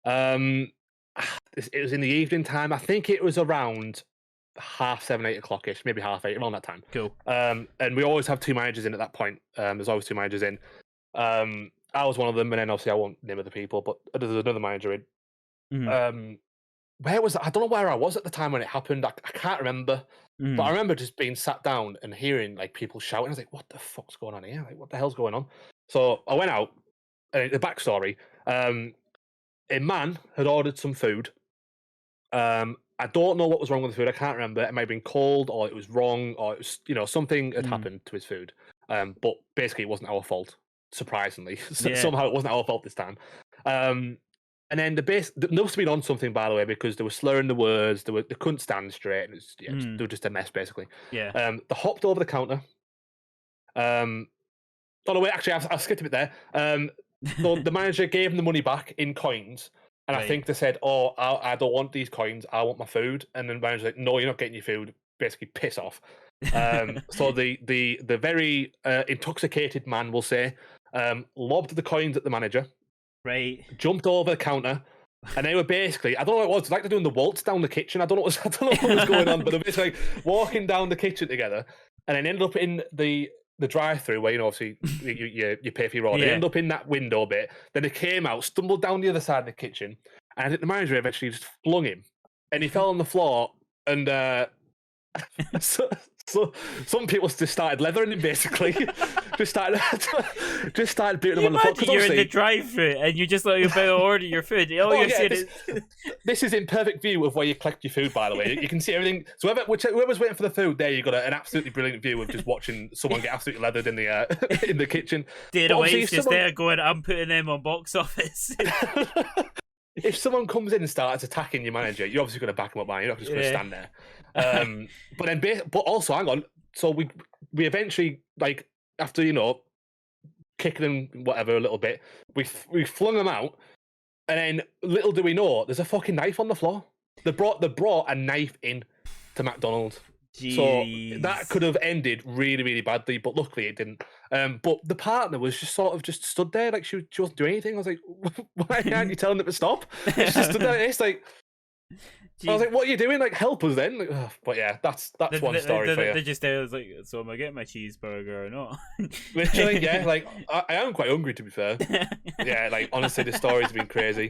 Um, it was in the evening time. I think it was around 7:30, 8 o'clock-ish, maybe half eight, around that time. Cool. And we always have two managers in at that point. There's always two managers in. I was one of them, and then obviously I won't name other people, but there's another manager in. Mhm. Where was I? Don't know where I was at the time when it happened. I can't remember, but I Mhm. remember just being sat down and hearing like people shouting. I was like, "What the fuck's going on here? Like, what the hell's going on?" So I went out. The backstory: a man had ordered some food. I don't know what was wrong with the food. I can't remember. It might have been cold, or it was wrong, or it was something had Mhm. happened to his food. But basically, it wasn't our fault. Surprisingly, Yeah. somehow it wasn't our fault this time. Um, and then they must have been on something, by the way, because they were slurring the words. They couldn't stand straight. And Mhm. they were just a mess, basically. Yeah. They hopped over the counter. Um, oh no, wait, actually, I skipped a bit there. So the manager gave them the money back in coins, and I Right. think they said, "Oh, I don't want these coins. I want my food." And then the manager's like, "No, you're not getting your food. Basically, piss off." So the very intoxicated man, will say, lobbed the coins at the manager, Right. jumped over the counter, and they were basically, I don't know what it was, it was like they're doing the waltz down the kitchen. I don't know I don't know what was going on, but they're basically like walking down the kitchen together, and then ended up in the drive-through where obviously you pay for your order. They Yeah. ended up in that window bit. Then they came out, stumbled down the other side of the kitchen, and I think the manager eventually just flung him, and he fell on the floor. And so, so some people just started leathering him, basically. just started just started beating Can him you on the floor imagine because you're in the obviously. drive-through and you're just like about to order your food. All Oh you're yeah, saying is, this is in perfect view of where you collect your food. By the way, you can see everything. So whoever's waiting for the food, there you got an absolutely brilliant view of just watching someone get absolutely leathered in the in the kitchen. Dana But obviously, White's just there going, I'm putting them on box office. if someone comes in and starts attacking your manager, you're obviously going to back them up, man. You're not just going to Yeah. stand there. But then, but also, hang on. So we eventually, like, after kicking them whatever a little bit, we flung them out, and then little do we know, there's a fucking knife on the floor. They brought a knife in to McDonald's. So that Jeez. could have ended really, really badly, but luckily it didn't. But the partner was just sort of just stood there, like she wasn't doing anything. I was like, why aren't you telling them to stop? She just stood there. It's like, I was Jeez. like, what are you doing? Like, help us then. Like, ugh. But yeah, that's one story for you. They just there was like, so am I getting my cheeseburger or not? Literally, yeah. Like, I am quite hungry, to be fair. Yeah, like honestly, the story's been crazy.